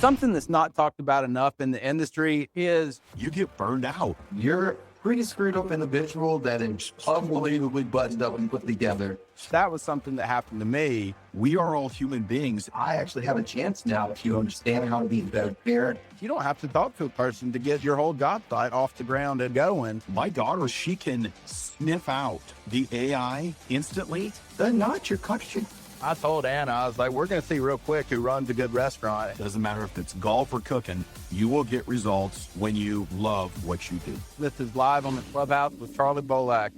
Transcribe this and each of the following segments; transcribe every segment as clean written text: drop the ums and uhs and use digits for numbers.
Something that's not talked about enough in the industry is you get burned out. You're a pretty screwed up individual that is unbelievably buzzed up and put together. That was something that happened to me. We are all human beings. I actually have a chance now if you understand how to be a better parent. You don't have to talk to a person to get your whole job site off the ground and going. My daughter, she can sniff out the AI instantly. They're not your country. I told Anna, I was like, we're going to see real quick who runs a good restaurant. It doesn't matter if it's golf or cooking. You will get results when you love what you do. This is live on the Clubhouse with Charley Bolack.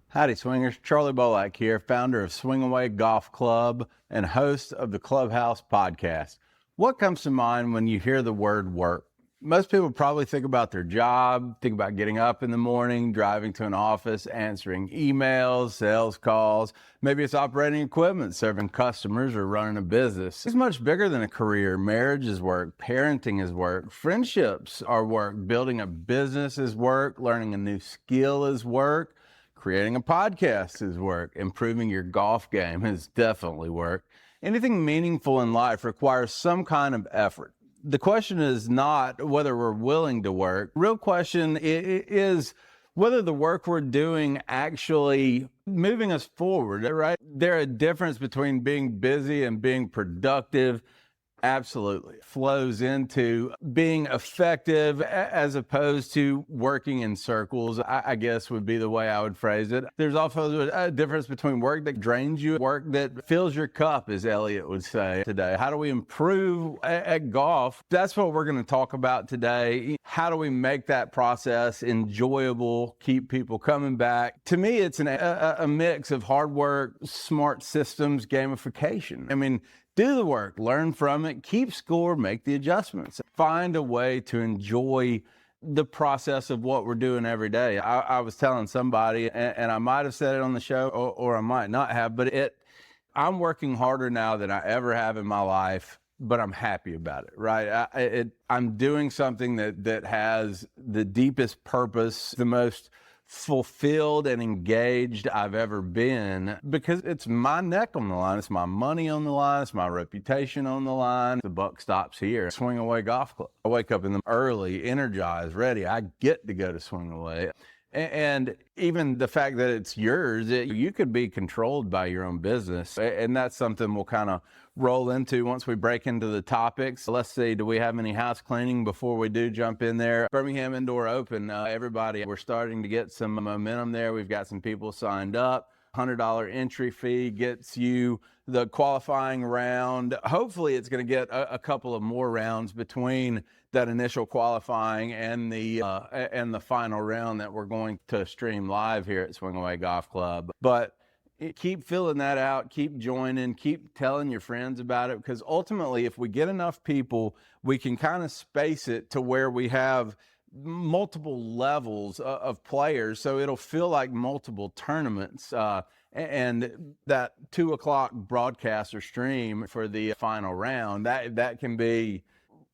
Howdy, swingers. Charley Bolack here, founder of Swing Away Golf Club and host of the Clubhouse podcast. What comes to mind when you hear the word work? Most people probably think about their job, think about getting up in the morning, driving to an office, answering emails, sales calls. Maybe it's operating equipment, serving customers, or running a business. It's much bigger than a career. Marriage is work. Parenting is work. Friendships are work. Building a business is work. Learning a new skill is work. Creating a podcast is work. Improving your golf game is definitely work. Anything meaningful in life requires some kind of effort. The question is not whether we're willing to work. The real question is whether the work we're doing actually moving us forward, right? There's a difference between being busy and being productive. Absolutely. Flows into being effective as opposed to working in circles, I guess would be the way I would phrase it. There's also a difference between work that drains you, work that fills your cup, as Elliot would say today. How do we improve at golf? That's what we're going to talk about today. How do we make that process enjoyable, keep people coming back? To me, it's a mix of hard work, smart systems, gamification. I mean, do the work, learn from it, keep score, make the adjustments. Find a way to enjoy the process of what we're doing every day. I was telling somebody, and I might have said it on the show, or I might not have, but I'm working harder now than I ever have in my life, but I'm happy about it, right? I'm doing something that has the deepest purpose, the most fulfilled and engaged I've ever been, because it's my neck on the line, it's my money on the line, it's my reputation on the line. The buck stops here. Swing Away Golf Club. I wake up in the early, energized, ready. I get to go to Swing Away. And even the fact that it's yours, you could be controlled by your own business. And that's something we'll kind of roll into once we break into the topics. Let's see, do we have any house cleaning before we do jump in there? Birmingham Indoor Open, everybody, we're starting to get some momentum there. We've got some people signed up. $100 entry fee gets you the qualifying round. Hopefully it's going to get a couple of more rounds between that initial qualifying and the final round that we're going to stream live here at Swing Away Golf Club. But keep filling that out, keep joining, keep telling your friends about it, because ultimately if we get enough people, we can kind of space it to where we have multiple levels of players, so it'll feel like multiple tournaments. And that 2:00 broadcast or stream for the final round, that can be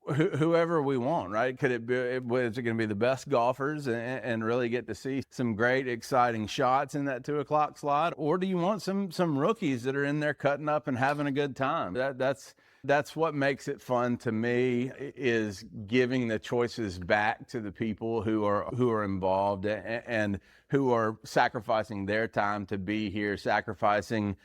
whoever we want, right? Is it going to be the best golfers and really get to see some great, exciting shots in that 2:00 slot? Or do you want some rookies that are in there cutting up and having a good time? That's what makes it fun to me, is giving the choices back to the people who are involved and who are sacrificing their time to be here, sacrificing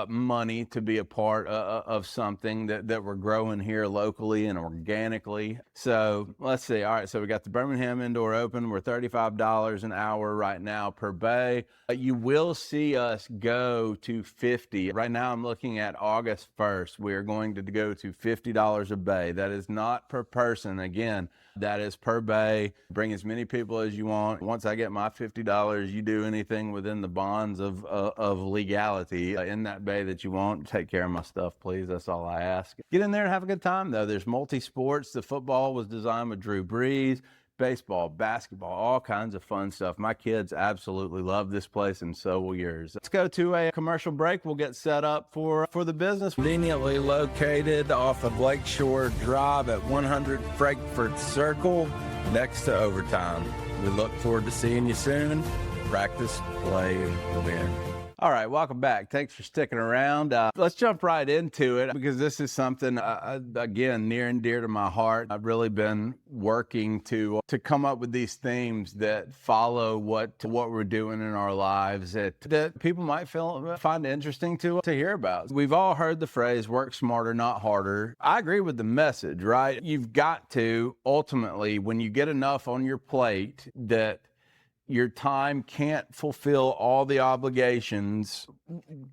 money to be a part of something that we're growing here locally and organically. So let's see. All right, so we got the Birmingham Indoor Open. We're $35 an hour right now per bay. You will see us go to $50. Right now I'm looking at August 1st. We're going to go to $50 a bay. That is not per person. Again, that is per bay. Bring as many people as you want. Once I get my $50, you do anything within the bonds of legality in that bay that you want. Take care of my stuff, please. That's all I ask. Get in there and have a good time, though. There's multi-sports. The football was designed with Drew Brees. Baseball, basketball, all kinds of fun stuff. My kids absolutely love this place, and so will yours. Let's go to a commercial break. We'll get set up for the business. Conveniently located off of Lakeshore Drive at 100 Frankfurt Circle, next to Overtime. We look forward to seeing you soon. Practice, play, win. All right, welcome back. Thanks for sticking around. Let's jump right into it because this is something, again, near and dear to my heart. I've really been working to come up with these themes that follow what we're doing in our lives that people might find interesting to hear about. We've all heard the phrase, work smarter, not harder. I agree with the message, right? You've got to, ultimately, when you get enough on your plate that your time can't fulfill all the obligations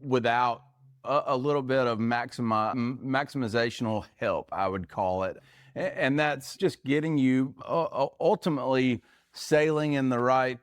without a little bit of maximizational help, I would call it. And that's just getting you ultimately sailing in the right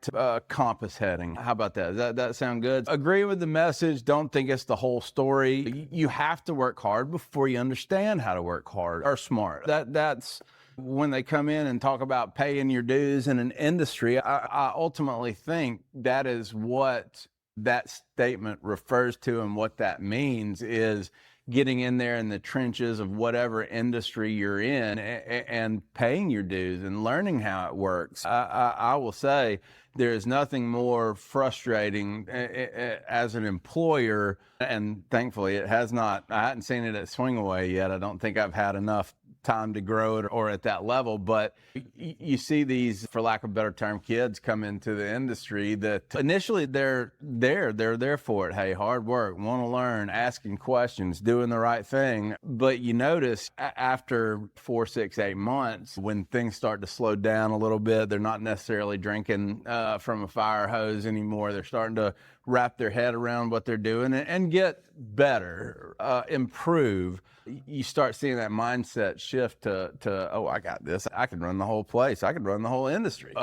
compass heading. How about that? Does that sound good? Agree with the message. Don't think it's the whole story. You have to work hard before you understand how to work hard or smart. That's when they come in and talk about paying your dues in an industry. I ultimately think that is what that statement refers to, and what that means is getting in there in the trenches of whatever industry you're in and paying your dues and learning how it works. I will say there is nothing more frustrating as an employer, and thankfully I hadn't seen it at Swingaway yet. I don't think I've had enough time to grow it or at that level, but you see these, for lack of a better term, kids come into the industry that initially they're there for it. Hey, hard work, want to learn, asking questions, doing the right thing. But you notice after 4, 6, 8 months, when things start to slow down a little bit, they're not necessarily drinking from a fire hose anymore. They're starting to wrap their head around what they're doing and get better, improve. You start seeing that mindset shift to, oh, I got this. I can run the whole place. I can run the whole industry.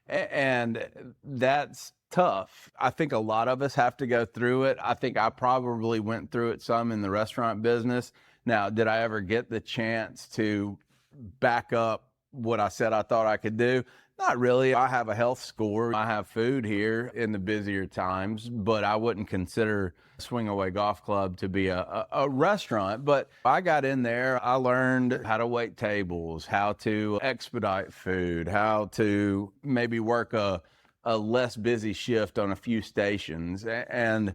And that's tough. I think a lot of us have to go through it. I think I probably went through it some in the restaurant business. Now, did I ever get the chance to back up what I said I thought I could do? Not really. I have a health score. I have food here in the busier times, but I wouldn't consider Swingaway Golf Club to be a restaurant. But I got in there. I learned how to wait tables, how to expedite food, how to maybe work a less busy shift on a few stations, and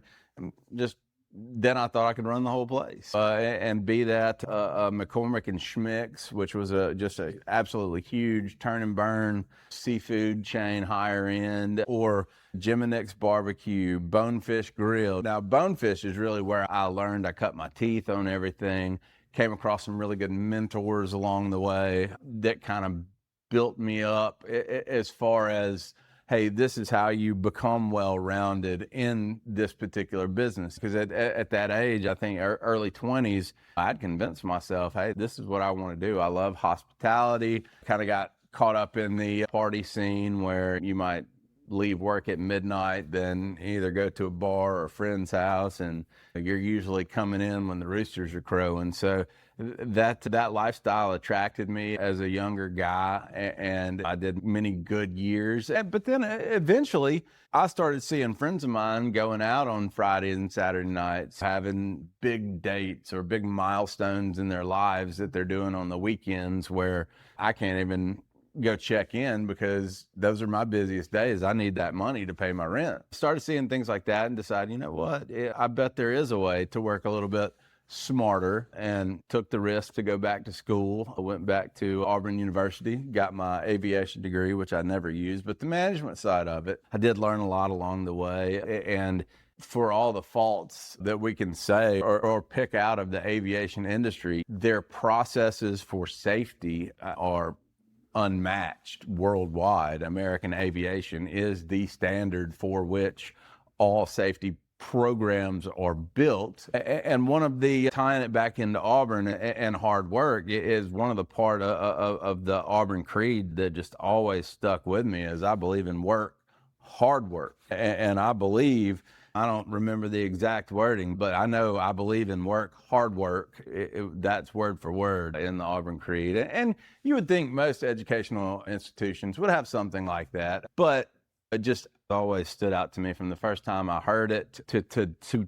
just then I thought I could run the whole place and be that McCormick and Schmick's, which was just a absolutely huge turn and burn seafood chain, higher end, or Jim and Nick's Barbecue, Bonefish Grill. Now, Bonefish is really where I learned. I cut my teeth on everything, came across some really good mentors along the way that kind of built me up as far as, hey, this is how you become well-rounded in this particular business. Because at that age, I think early 20s, I'd convinced myself, hey, this is what I want to do. I love hospitality. Kind of got caught up in the party scene where you might leave work at midnight, then either go to a bar or a friend's house, and you're usually coming in when the roosters are crowing. So that lifestyle attracted me as a younger guy, and I did many good years. But then eventually I started seeing friends of mine going out on Friday and Saturday nights, having big dates or big milestones in their lives that they're doing on the weekends where I can't even go check in because those are my busiest days. I need that money to pay my rent. Started seeing things like that and decided, you know what, I bet there is a way to work a little bit smarter, and took the risk to go back to school. I went back to Auburn University, got my aviation degree, which I never used, but the management side of it, I did learn a lot along the way. And for all the faults that we can say or pick out of the aviation industry, their processes for safety are unmatched worldwide. American aviation is the standard for which all safety programs are built. And one of the, tying it back into Auburn and hard work, is one of the part of the Auburn creed that just always stuck with me, is I believe in work, hard work. And I believe, I don't remember the exact wording, but I know I believe in work, hard work. That's word for word in the Auburn creed. And you would think most educational institutions would have something like that, but it just always stood out to me from the first time I heard it to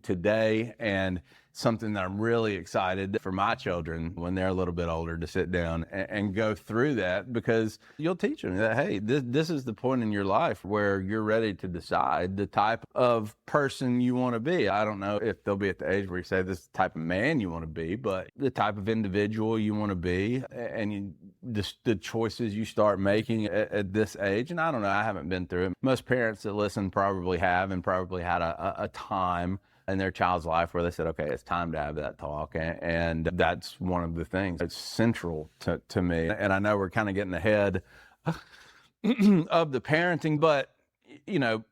today. And something that I'm really excited for my children when they're a little bit older to sit down and go through that, because you'll teach them that, hey, this is the point in your life where you're ready to decide the type of person you want to be. I don't know if they'll be at the age where you say this is the type of man you want to be, but the type of individual you want to be, and the choices you start making at this age. And I don't know, I haven't been through it. Most parents that listen probably have, and probably had a time in their child's life where they said, okay, it's time to have that talk. And that's one of the things that's central to me. And I know we're kind of getting ahead of the parenting, but, you know,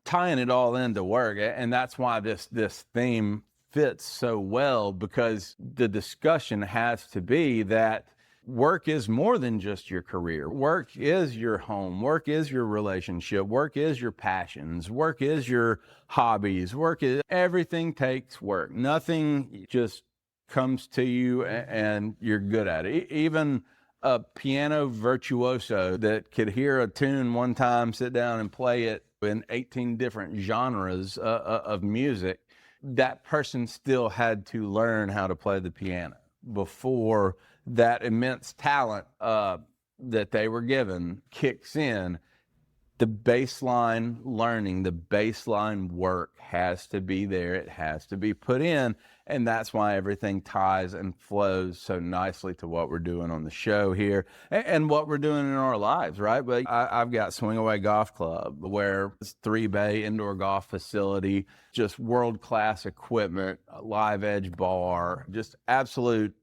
tying it all into work. And that's why this theme fits so well, because the discussion has to be that work is more than just your career. Work is your home. Work is your relationship. Work is your passions. Work is your hobbies. Everything takes work. Nothing just comes to you and you're good at it. Even a piano virtuoso that could hear a tune one time, sit down and play it in 18 different genres of music, that person still had to learn how to play the piano before that immense talent that they were given kicks in. The baseline learning, the baseline work has to be there. It has to be put in. And that's why everything ties and flows so nicely to what we're doing on the show here and what we're doing in our lives, right? But I've got Swing Away Golf Club, where it's 3-bay indoor golf facility, just world-class equipment, a live edge bar, just absolute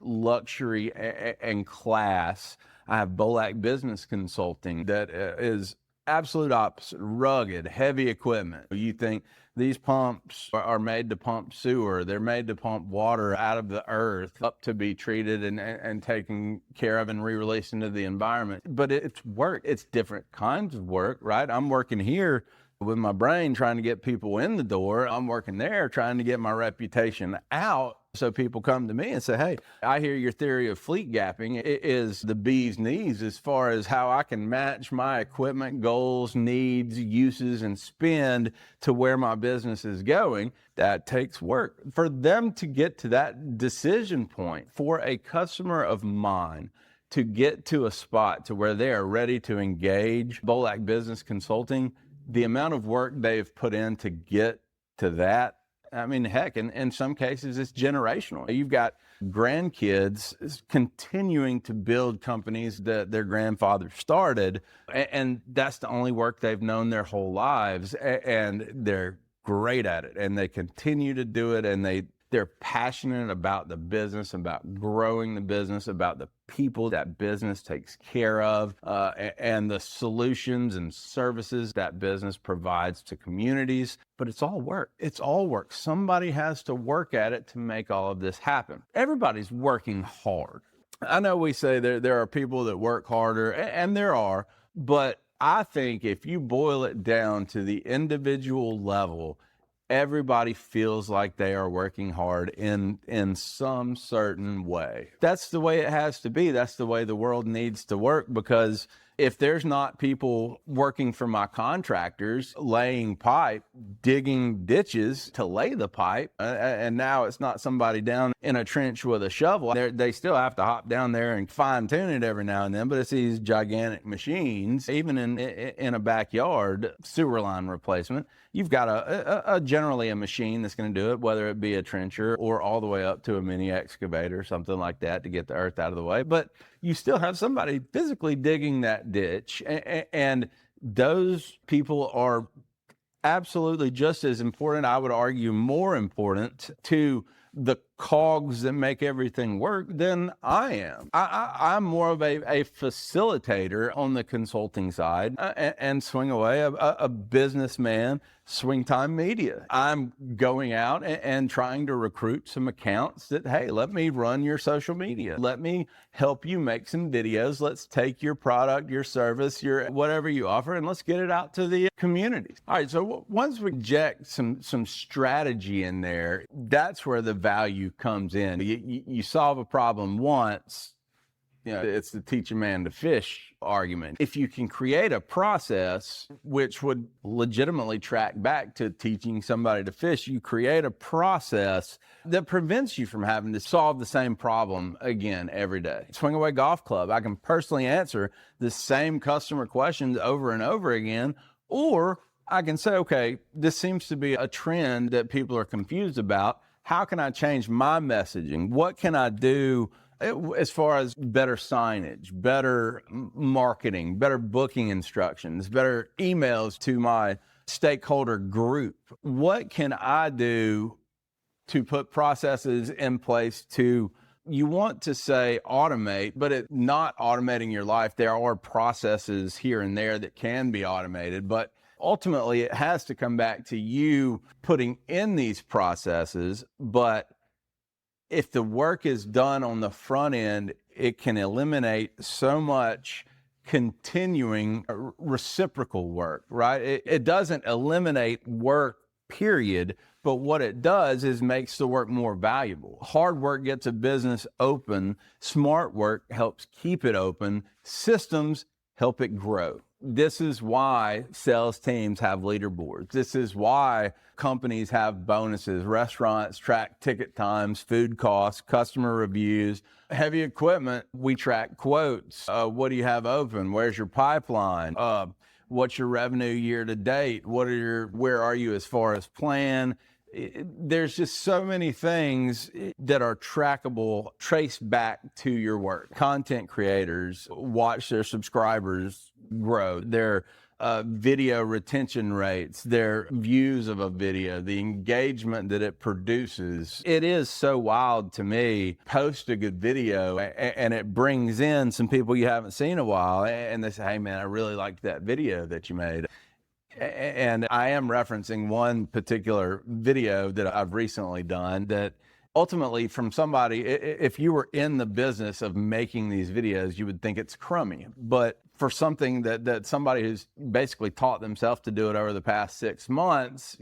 luxury and class. I have Bolack Business Consulting that is absolute opposite, rugged, heavy equipment. You think these pumps are made to pump sewer. They're made to pump water out of the earth up to be treated and taken care of and re-released into the environment. But it's work. It's different kinds of work, right? I'm working here with my brain trying to get people in the door. I'm working there trying to get my reputation out, so people come to me and say, hey, I hear your theory of fleet gapping. It is the bee's knees as far as how I can match my equipment goals, needs, uses, and spend to where my business is going. That takes work. For them to get to that decision point, for a customer of mine to get to a spot to where they are ready to engage Bolack Business Consulting, the amount of work they've put in to get to that, I mean, heck, in some cases, it's generational. You've got grandkids continuing to build companies that their grandfather started, and that's the only work they've known their whole lives, and they're great at it, and they continue to do it, and they're passionate about the business, about growing the business, about the people that business takes care of, and the solutions and services that business provides to communities. But it's all work. It's all work. Somebody has to work at it to make all of this happen. Everybody's working hard. I know we say there are people that work harder, and there are, but I think if you boil it down to the individual level, everybody feels like they are working hard in some certain way. That's the way it has to be. That's the way the world needs to work, because if there's not people working for my contractors, laying pipe, digging ditches to lay the pipe, and now it's not somebody down in a trench with a shovel, they still have to hop down there and fine tune it every now and then, but it's these gigantic machines. Even in a backyard sewer line replacement, you've got a generally a machine that's going to do it, whether it be a trencher or all the way up to a mini excavator, something like that, to get the earth out of the way. But you still have somebody physically digging that ditch, and those people are absolutely just as important, I would argue more important, to the cogs that make everything work than I am. I'm more of a facilitator on the consulting side, and Swing Away, a businessman, Swing Time Media. I'm going out and trying to recruit some accounts that, hey, let me run your social media. Let me help you make some videos. Let's take your product, your service, your whatever you offer, and let's get it out to the communities. All right, so once we inject some strategy in there, that's where the value comes in. You solve a problem once, It's the teach a man to fish argument. If you can create a process which would legitimately track back to teaching somebody to fish, you create a process that prevents you from having to solve the same problem again every day. Swing Away Golf Club, I can personally answer the same customer questions over and over again, or I can say, okay, this seems to be a trend that people are confused about. How can I change my messaging? What can I do as far as better signage, better marketing, better booking instructions, better emails to my stakeholder group? What can I do to put processes in place to, you want to say automate, but it's not automating your life. There are processes here and there that can be automated, but ultimately it has to come back to you putting in these processes. But if the work is done on the front end, it can eliminate so much continuing reciprocal work, right? It doesn't eliminate work, period, but what it does is makes the work more valuable. Hard work gets a business open. Smart work helps keep it open. Systems help it grow. This is why sales teams have leaderboards. This is why companies have bonuses. Restaurants track ticket times, food costs, customer reviews. Heavy equipment, we track quotes. What do you have open? Where's your pipeline? What's your revenue year to date? Where are you as far as plan? There's just so many things that are trackable, traced back to your work. Content creators watch their subscribers grow, their video retention rates, their views of a video, the engagement that it produces. It is so wild to me. Post a good video and it brings in some people you haven't seen in a while, and they say, hey man, I really liked that video that you made. And I am referencing one particular video that I've recently done that ultimately from somebody, if you were in the business of making these videos, you would think it's crummy. But for something that somebody who's basically taught themselves to do it over the past 6 months,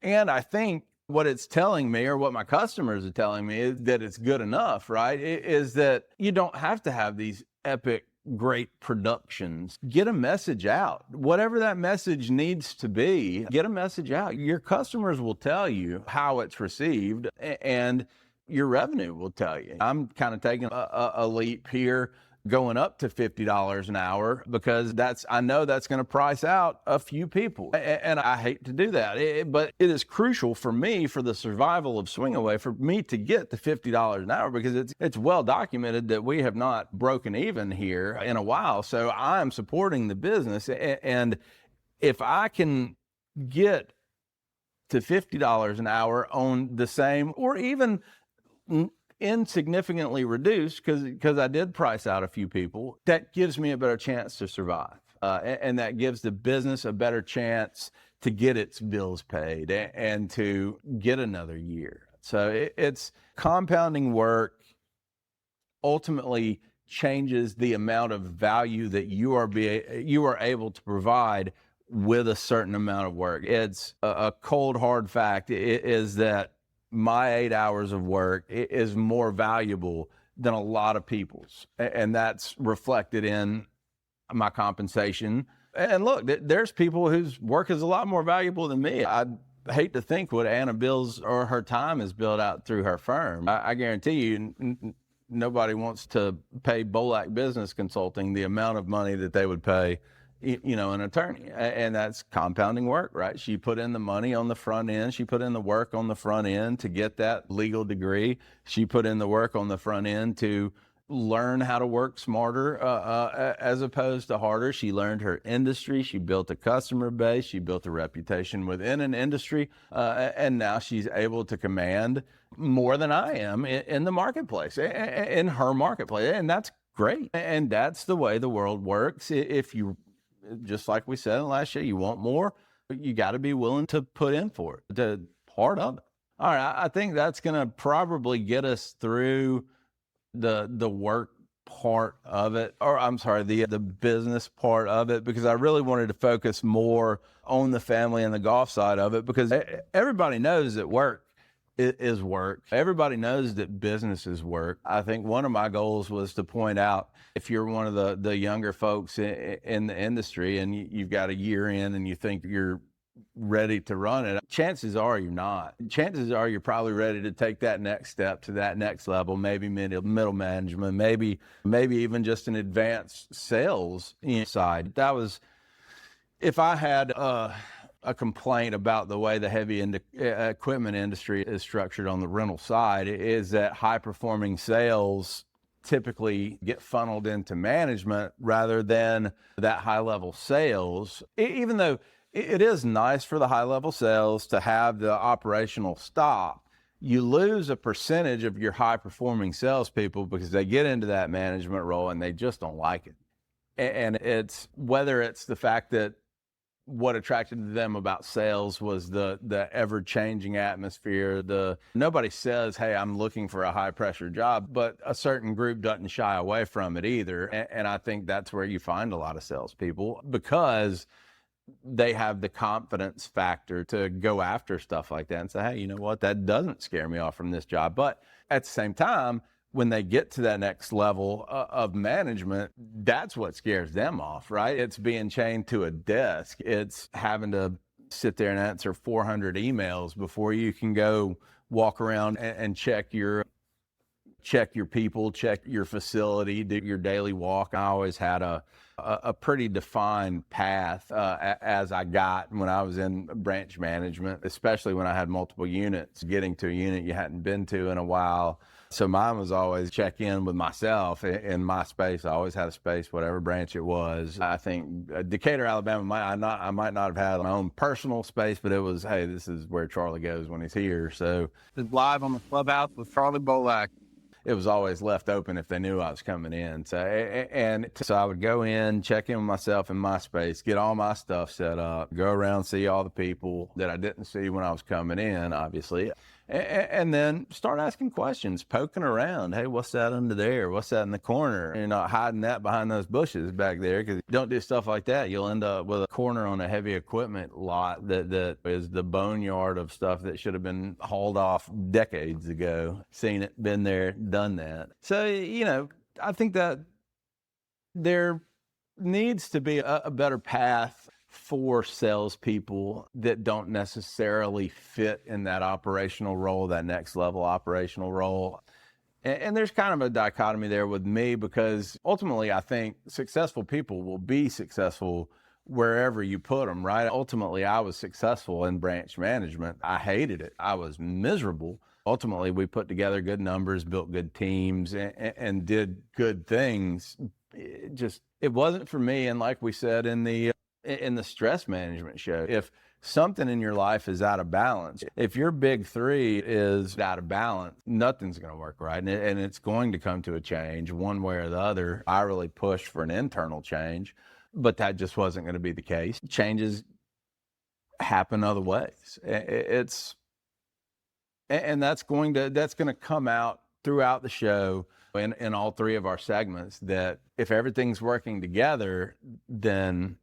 and I think what it's telling me, or what my customers are telling me, is that it's good enough, right? Is that you don't have to have these epic great productions. Get a message out. Whatever that message needs to be, get a message out. Your customers will tell you how it's received, and your revenue will tell you. I'm kind of taking a leap here, going up to $50 an hour, because I know that's going to price out a few people. And I hate to do that, but it is crucial for me, for the survival of Swing Away, for me to get to $50 an hour, because it's well documented that we have not broken even here in a while. So I'm supporting the business. And if I can get to $50 an hour on the same, or even insignificantly reduced, because I did price out a few people, that gives me a better chance to survive. And that gives the business a better chance to get its bills paid and to get another year. So it's compounding work ultimately changes the amount of value that you are able to provide with a certain amount of work. It's a cold, hard fact is that my 8 hours of work is more valuable than a lot of people's. And that's reflected in my compensation. And look, there's people whose work is a lot more valuable than me. I hate to think what Anna bills or her time is billed out through her firm. I guarantee you, nobody wants to pay Bolack Business Consulting the amount of money that they would pay an attorney. And that's compounding work, right? She put in the money on the front end. She put in the work on the front end to get that legal degree. She put in the work on the front end to learn how to work smarter as opposed to harder. She learned her industry. She built a customer base. She built a reputation within an industry. And now she's able to command more than I am in the marketplace, in her marketplace. And that's great. And that's the way the world works. If you, just like we said in the last show, you want more, you got to be willing to put in for it, to part of it. All right, I think that's going to probably get us through the work part of it, or I'm sorry, the business part of it, because I really wanted to focus more on the family and the golf side of it, because everybody knows that work is work. Everybody knows that business is work. I think one of my goals was to point out, if you're one of the younger folks in the industry and you've got a year in and you think you're ready to run it, chances are you're not. Chances are you're probably ready to take that next step to that next level, maybe middle management, maybe even just an advanced sales side. That was, if I had a complaint about the way the heavy equipment industry is structured on the rental side, is that high performing sales typically get funneled into management rather than that high level sales. Even though it is nice for the high level sales to have the operational stock, you lose a percentage of your high performing salespeople because they get into that management role and they just don't like it. And it's whether it's the fact that what attracted them about sales was the ever-changing atmosphere. Nobody says, hey, I'm looking for a high-pressure job, but a certain group doesn't shy away from it either. And I think that's where you find a lot of salespeople, because they have the confidence factor to go after stuff like that and say, hey, you know what, that doesn't scare me off from this job. But at the same time, when they get to that next level of management, that's what scares them off, right? It's being chained to a desk. It's having to sit there and answer 400 emails before you can go walk around and check your people, check your facility, do your daily walk. I always had a pretty defined path as I got when I was in branch management, especially when I had multiple units, getting to a unit you hadn't been to in a while. So mine was always check in with myself in my space. I always had a space, whatever branch it was. I think Decatur, Alabama, I might not have had my own personal space, but it was, hey, this is where Charley goes when he's here. So It's live on the Clubhouse with Charley Bolack. it was always left open if they knew I was coming in. So I would go in, check in with myself in my space, get all my stuff set up, go around, see all the people that I didn't see when I was coming in, obviously. And then start asking questions, poking around. Hey, what's that under there? What's that in the corner? You're not hiding that behind those bushes back there, because if you don't do stuff like that, you'll end up with a corner on a heavy equipment lot that is the boneyard of stuff that should have been hauled off decades ago. Seen it, been there, done that. So, I think that there needs to be a better path for salespeople that don't necessarily fit in that operational role, that next level operational role. And there's kind of a dichotomy there with me, because ultimately I think successful people will be successful wherever you put them, right? Ultimately, I was successful in branch management. I hated it. I was miserable. Ultimately, we put together good numbers, built good teams, and did good things. It wasn't for me. And like we said in the stress management show, if something in your life is out of balance, if your big three is out of balance, nothing's going to work right. And it's going to come to a change one way or the other. I really pushed for an internal change, but that just wasn't going to be the case. Changes happen other ways. And that's going to come out throughout the show in all three of our segments, that if everything's working together, then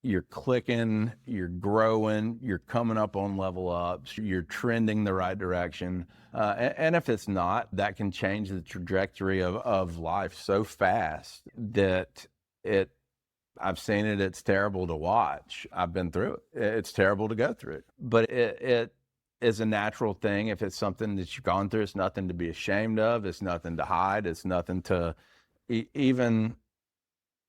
you're clicking, you're growing, you're coming up on level ups, you're trending the right direction. And if it's not, that can change the trajectory of life so fast that I've seen it, it's terrible to watch. I've been through it. It's terrible to go through it. But it is a natural thing. If it's something that you've gone through, it's nothing to be ashamed of. It's nothing to hide. It's nothing to even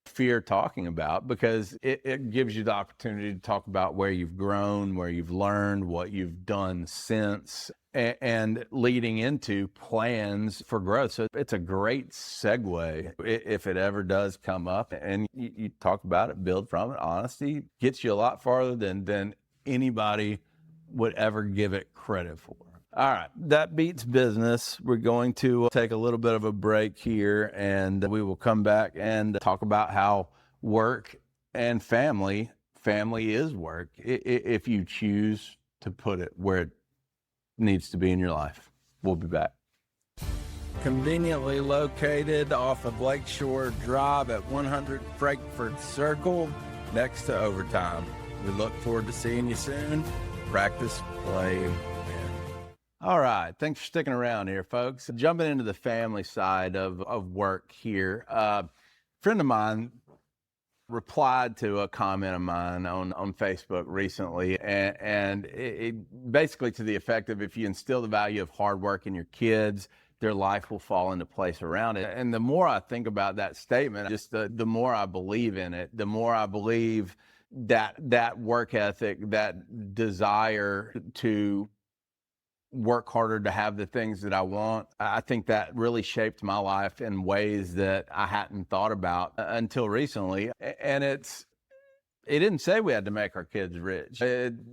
fear talking about, because it gives you the opportunity to talk about where you've grown, where you've learned, what you've done since, and leading into plans for growth. So it's a great segue if it ever does come up, and you talk about it, build from it. Honesty gets you a lot farther than anybody would ever give it credit for. All right, that beats business. We're going to take a little bit of a break here, and we will come back and talk about how work and family is work, if you choose to put it where it needs to be in your life. We'll be back. Conveniently located off of Lakeshore Drive at 100 Frankfurt Circle, next to Overtime. We look forward to seeing you soon. Practice, play, All right. Thanks for sticking around here, folks. Jumping into the family side of work here. A friend of mine replied to a comment of mine on Facebook recently, and it basically to the effect of, if you instill the value of hard work in your kids, their life will fall into place around it. And the more I think about that statement, just the more I believe in it, the more I believe that work ethic, that desire to work harder to have the things that I want. I think that really shaped my life in ways that I hadn't thought about until recently. And it didn't say we had to make our kids rich.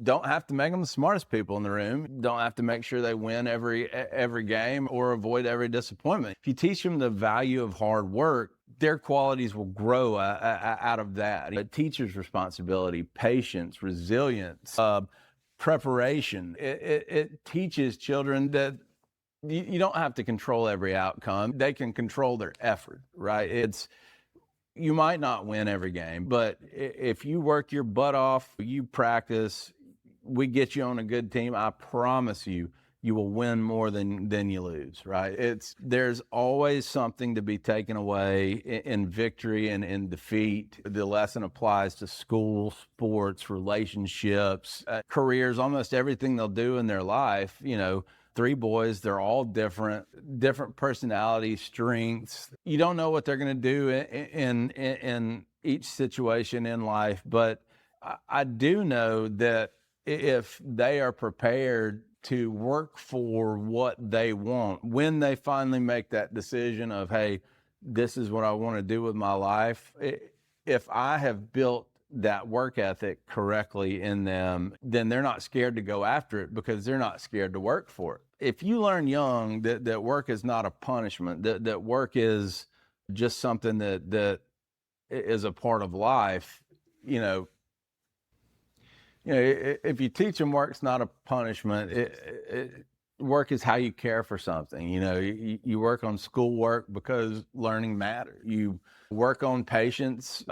Don't have to make them the smartest people in the room. Don't have to make sure they win every game or avoid every disappointment. If you teach them the value of hard work, their qualities will grow out of that. A teacher's responsibility, patience, resilience, preparation. It teaches children that you don't have to control every outcome. They can control their effort, right? You might not win every game, but if you work your butt off, you practice, we get you on a good team, I promise you, you will win more than you lose, right? There's always something to be taken away in victory and in defeat. The lesson applies to school, sports, relationships, careers, almost everything they'll do in their life. You know, 3 boys, they're all different personalities, strengths. You don't know what they're going to do in each situation in life, but I do know that if they are prepared to work for what they want, when they finally make that decision of, hey, this is what I want to do with my life, if I have built that work ethic correctly in them, then they're not scared to go after it because they're not scared to work for it. If you learn young that work is not a punishment, that work is just something that is a part of life, if you teach them work's not a punishment, work is how you care for something. You work on schoolwork because learning matters. You work on patience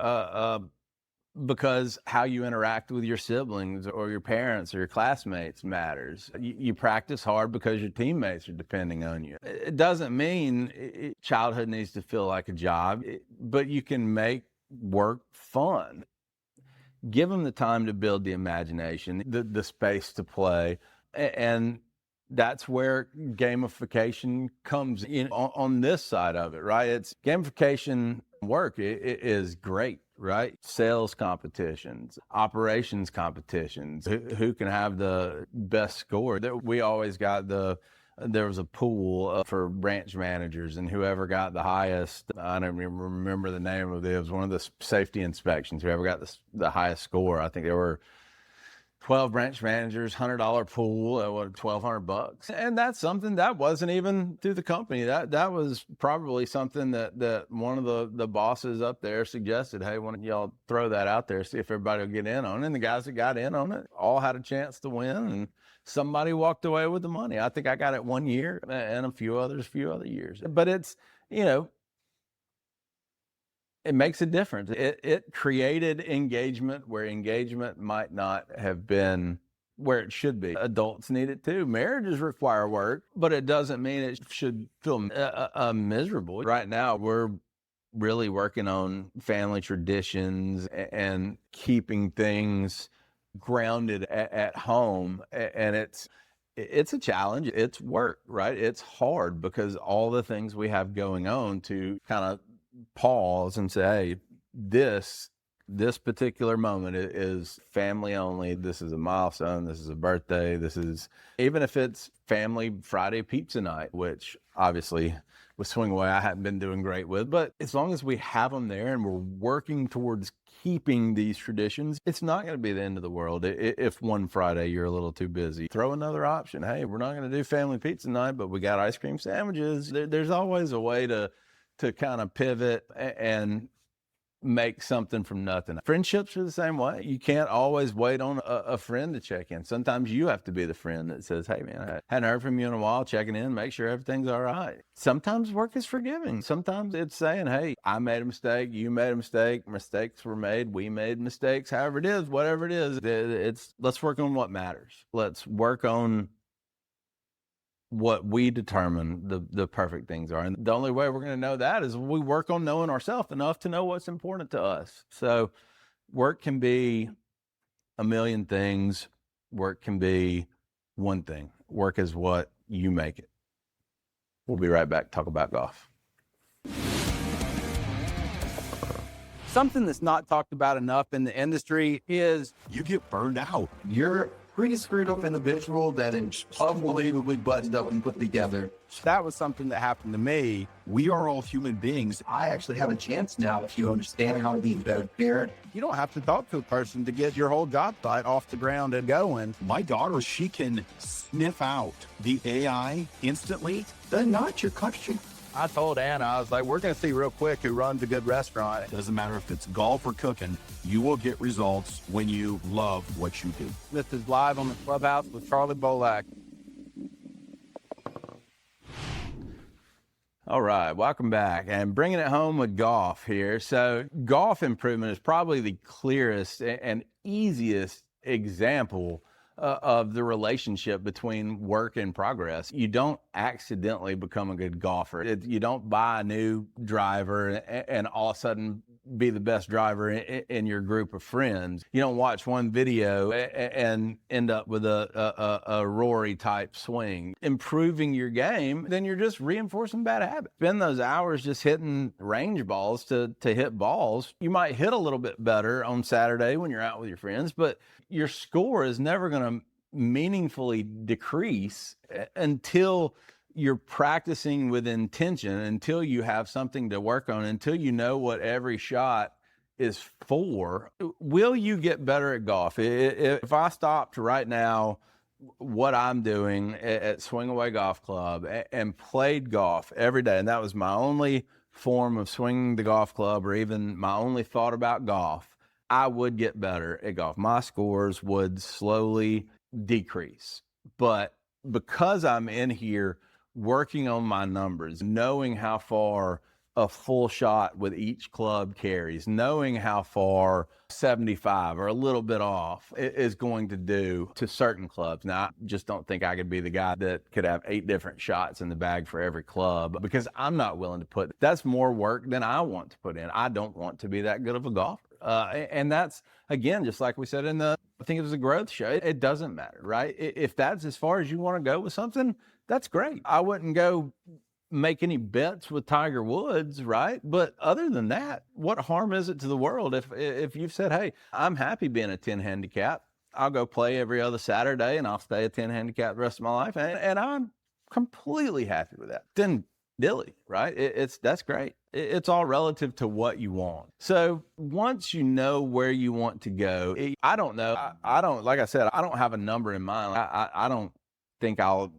because how you interact with your siblings or your parents or your classmates matters. You practice hard because your teammates are depending on you. It doesn't mean childhood needs to feel like a job, but you can make work fun. Give them the time to build the imagination, the space to play. And that's where gamification comes in on this side of it, right? It's gamification work. It is great, right? Sales competitions, operations competitions, who can have the best score. We always got there was a pool for branch managers, and whoever got the highest, I don't even remember the name of it was one of the safety inspections, whoever got the highest score. I think there were 12 branch managers, $100 pool at $1,200. And that's something that wasn't even through the company. That was probably something that one of the bosses up there suggested, hey, why don't y'all throw that out there, see if everybody will get in on it. And the guys that got in on it all had a chance to win, and somebody walked away with the money. I think I got it one year and a few other years. But it's, it makes a difference. It created engagement where engagement might not have been where it should be. Adults need it too. Marriages require work, but it doesn't mean it should feel miserable. Right now, we're really working on family traditions and keeping things grounded at home. And it's a challenge. It's work, right? It's hard because all the things we have going on to kind of pause and say, hey, this particular moment is family only. This is a milestone. This is a birthday. This is, even if it's family Friday pizza night, which obviously with Swing Away I haven't been doing great with, but as long as we have them there and we're working towards keeping these traditions, it's not going to be the end of the world. If one Friday you're a little too busy, throw another option. Hey, we're not going to do family pizza night, but we got ice cream sandwiches. There's always a way to kind of pivot and make something from nothing. Friendships are the same way. You can't always wait on a friend to check in. Sometimes you have to be the friend that says, hey man, I hadn't heard from you in a while, checking in, make sure everything's all right. Sometimes work is forgiving. Sometimes it's saying, hey, I made a mistake, you made a mistake, mistakes were made, we made mistakes, however it is, whatever it is, let's work on what matters. Let's work on what we determine the perfect things are. And the only way we're going to know that is we work on knowing ourselves enough to know what's important to us. So work can be a million things. Work can be one thing. Work is what you make it. We'll be right back. Talk about golf. Something that's not talked about enough in the industry is You get burned out. You're a pretty screwed up individual that is unbelievably buttoned up and put together. that was something that happened to me. We are all human beings. I actually have a chance now if you understand how to be a better parent. You don't have to talk to a person to get your whole job site off the ground and going. My daughter, she can sniff out the AI instantly. They're not your country. I told Anna, I was like, we're going to see real quick who runs a good restaurant. Doesn't matter if it's golf or cooking, you will get results when you love what you do. This is live on the Clubhouse with Charley Bolack. All right, welcome back and bringing it home with golf here. So golf improvement is probably the clearest and easiest example of the relationship between work and progress. You don't accidentally become a good golfer. You don't buy a new driver and all of a sudden be the best driver in your group of friends. You don't watch one video and end up with a Rory type swing. Improving your game, then you're just reinforcing bad habits. Spend those hours just hitting range balls to hit balls. You might hit a little bit better on Saturday when you're out with your friends, but your score is never going to meaningfully decrease until you're practicing with intention, until you have something to work on, until you know what every shot is for. Will you get better at golf? If I stopped right now what I'm doing at Swing Away Golf Club and played golf every day, and that was my only form of swinging the golf club or even my only thought about golf, I would get better at golf. My scores would slowly decrease. But because I'm in here working on my numbers, knowing how far a full shot with each club carries, knowing how far 75 or a little bit off is going to do to certain clubs. Now, I just don't think I could be the guy that could have 8 different shots in the bag for every club because I'm not willing to put, that's more work than I want to put in. I don't want to be that good of a golfer. And that's, again, just like we said I think it was a growth show. It doesn't matter, right? If that's as far as you want to go with something, that's great. I wouldn't go make any bets with Tiger Woods, right? But other than that, what harm is it to the world if you've said, hey, I'm happy being a 10 handicap. I'll go play every other Saturday and I'll stay a 10 handicap the rest of my life. And I'm completely happy with that. Then dilly, right? That's great. It's all relative to what you want. So once you know where you want to go, I don't know. I don't, like I said, I don't have a number in mind. I don't think I'll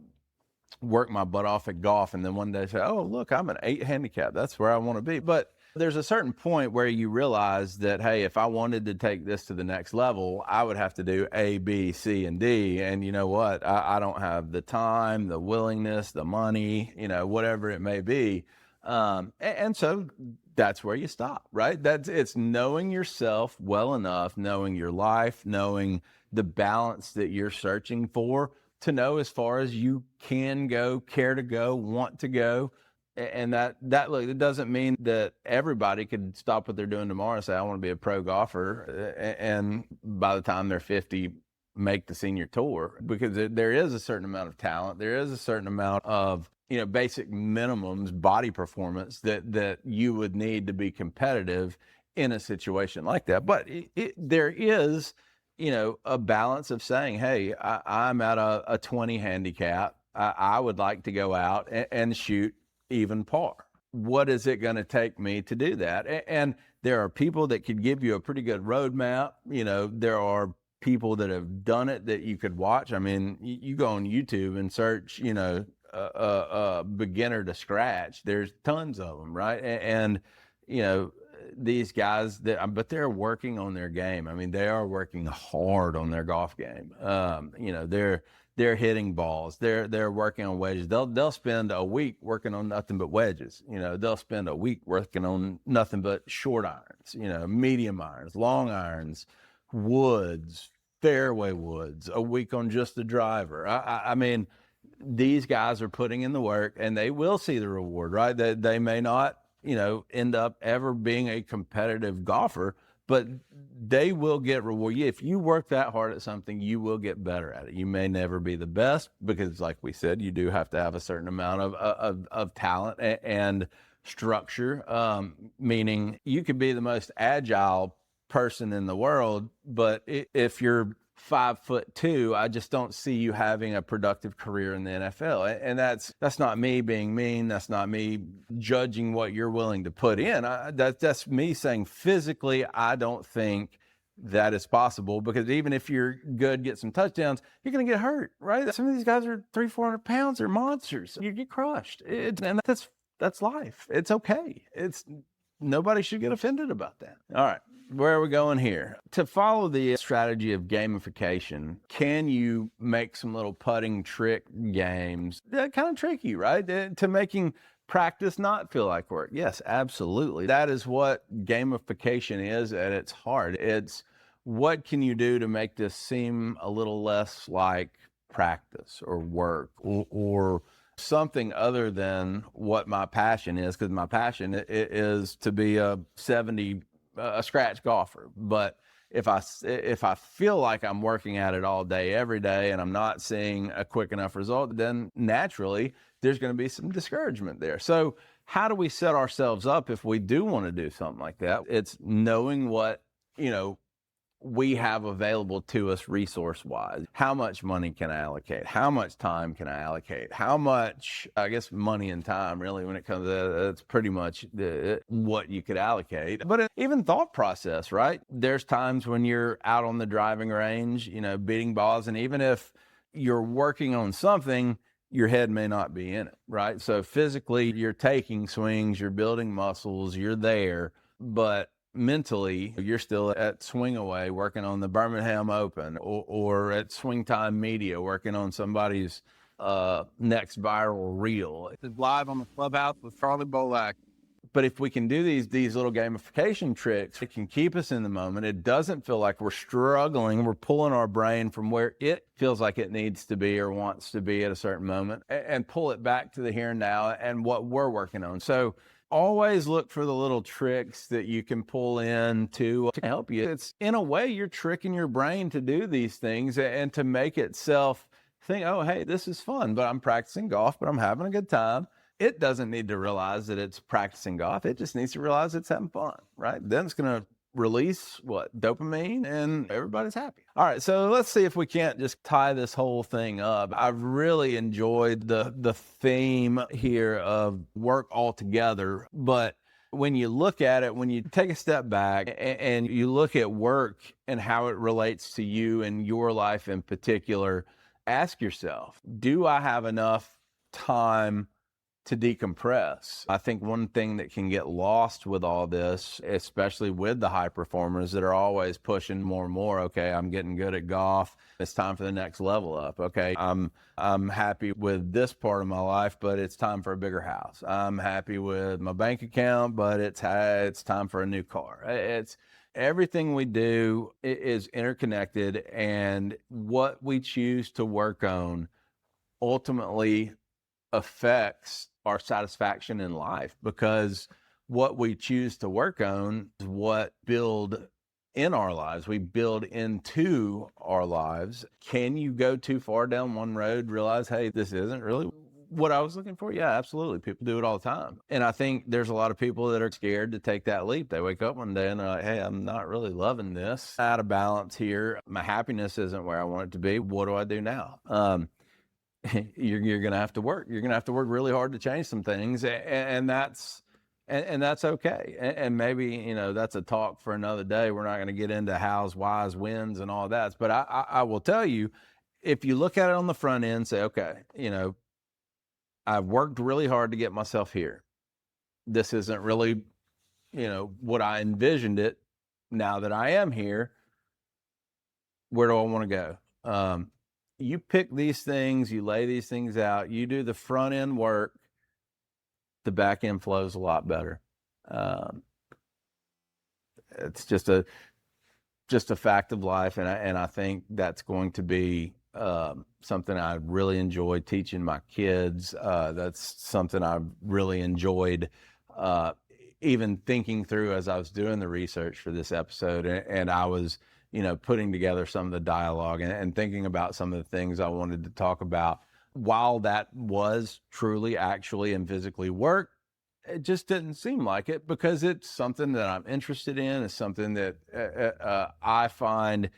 work my butt off at golf and then one day say, oh, look, I'm an 8 handicap. That's where I want to be. But there's a certain point where you realize that, hey, if I wanted to take this to the next level, I would have to do A, B, C, and D. And you know what? I don't have the time, the willingness, the money, whatever it may be. And so that's where you stop, right? It's knowing yourself well enough, knowing your life, knowing the balance that you're searching for to know as far as you can go, care to go, want to go. And that look, it doesn't mean that everybody could stop what they're doing tomorrow and say, I want to be a pro golfer. And by the time they're 50, make the senior tour, because there is a certain amount of talent. There is a certain amount of, basic minimums, body performance that you would need to be competitive in a situation like that. But there is, a balance of saying, hey, I'm at a 20 handicap. I would like to go out and shoot even par. What is it going to take me to do that? And there are people that could give you a pretty good roadmap. There are people that have done it that you could watch. I mean, you go on YouTube and search, beginner to scratch. There's tons of them, right? And these guys but they're working on their game. I mean, they are working hard on their golf game. They're hitting balls. They're working on wedges. They'll spend a week working on nothing but wedges. They'll spend a week working on nothing but short irons, medium irons, long irons, woods, fairway woods, a week on just the driver. I mean, these guys are putting in the work and they will see the reward, right? They may not, end up ever being a competitive golfer, but they will get reward. If you work that hard at something, you will get better at it. You may never be the best because, like we said, you do have to have a certain amount of talent and structure, meaning you could be the most agile person in the world, but if you're 5'2", I just don't see you having a productive career in the NFL. And that's not me being mean. That's not me judging what you're willing to put in. That's me saying physically, I don't think that is possible, because even if you're good, get some touchdowns, you're going to get hurt, right? Some of these guys are 300-400 pounds. They're monsters. You get crushed. And that's life. It's okay. Nobody should get offended about that. All right. Where are we going here? To follow the strategy of gamification, can you make some little putting trick games? They're kind of tricky, right? To making practice not feel like work. Yes, absolutely. That is what gamification is at its heart. It's what can you do to make this seem a little less like practice or work or something other than what my passion is, because my passion is to be a scratch golfer. But if I feel like I'm working at it all day, every day, and I'm not seeing a quick enough result, then naturally there's going to be some discouragement there. So how do we set ourselves up if we do want to do something like that? It's knowing what, we have available to us resource-wise. How much money can I allocate? How much time can I allocate? How much, I guess, money and time, really, when it comes to that, that's pretty much what you could allocate. But even thought process, right? There's times when you're out on the driving range, beating balls, and even if you're working on something, your head may not be in it, right? So physically, you're taking swings, you're building muscles, you're there, but mentally, you're still at Swing Away working on the Birmingham Open or at Swing Time Media working on somebody's next viral reel. It's live on the Clubhouse with Charley Bolack. But if we can do these little gamification tricks, it can keep us in the moment. It doesn't feel like we're struggling. We're pulling our brain from where it feels like it needs to be or wants to be at a certain moment and pull it back to the here and now and what we're working on. So always look for the little tricks that you can pull in to help you. It's, in a way, you're tricking your brain to do these things and to make itself think, oh, hey, this is fun, but I'm practicing golf, but I'm having a good time. It doesn't need to realize that it's practicing golf. It just needs to realize it's having fun, right? Then it's going to release dopamine, and everybody's happy. All right, so let's see if we can't just tie this whole thing up. I've really enjoyed the theme here of work altogether, but when you look at it, when you take a step back and you look at work and how it relates to you and your life in particular, ask yourself, do I have enough time to decompress? I think one thing that can get lost with all this, especially with the high performers that are always pushing more and more, okay, I'm getting good at golf, it's time for the next level up. Okay, I'm happy with this part of my life, but it's time for a bigger house. I'm happy with my bank account, but it's time for a new car. It's everything we do is interconnected, and what we choose to work on ultimately affects our satisfaction in life, because what we choose to work on is what build in our lives. We build into our lives. Can you go too far down one road, realize, hey, this isn't really what I was looking for? Yeah, absolutely. People do it all the time. And I think there's a lot of people that are scared to take that leap. They wake up one day and they're like, hey, I'm not really loving this. Out of balance here. My happiness isn't where I want it to be. What do I do now? You're going to have to work. You're going to have to work really hard to change some things. And that's okay. And maybe, that's a talk for another day. We're not going to get into hows, whys, wins, and all that. But I will tell you, if you look at it on the front end, say, okay, I've worked really hard to get myself here. This isn't really, what I envisioned it. Now that I am here, where do I want to go? You pick these things, you lay these things out, you do the front end work, the back end flows a lot better. It's just a fact of life, and I think that's going to be something I really enjoy teaching my kids. That's something I really enjoyed even thinking through as I was doing the research for this episode, and I was, putting together some of the dialogue and thinking about some of the things I wanted to talk about. While that was truly, actually, and physically work, it just didn't seem like it, because it's something that I'm interested in. It's something that I find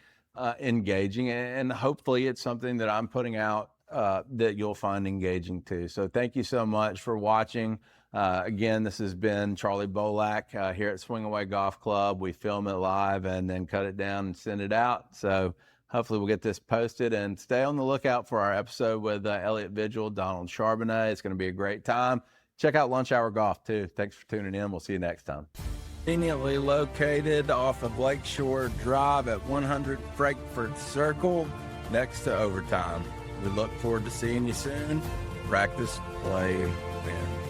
engaging, and hopefully it's something that I'm putting out that you'll find engaging too. So thank you so much for watching. Again, this has been Charley Bolack here at Swing Away Golf Club. We film it live and then cut it down and send it out. So hopefully we'll get this posted, and stay on the lookout for our episode with Elliot Vigil, Donald Charbonnet. It's going to be a great time. Check out Lunch Hour Golf too. Thanks for tuning in. We'll see you next time. Conveniently located off of Lakeshore Drive at 100 Frankfurt Circle, next to Overtime. We look forward to seeing you soon. Practice, play, win.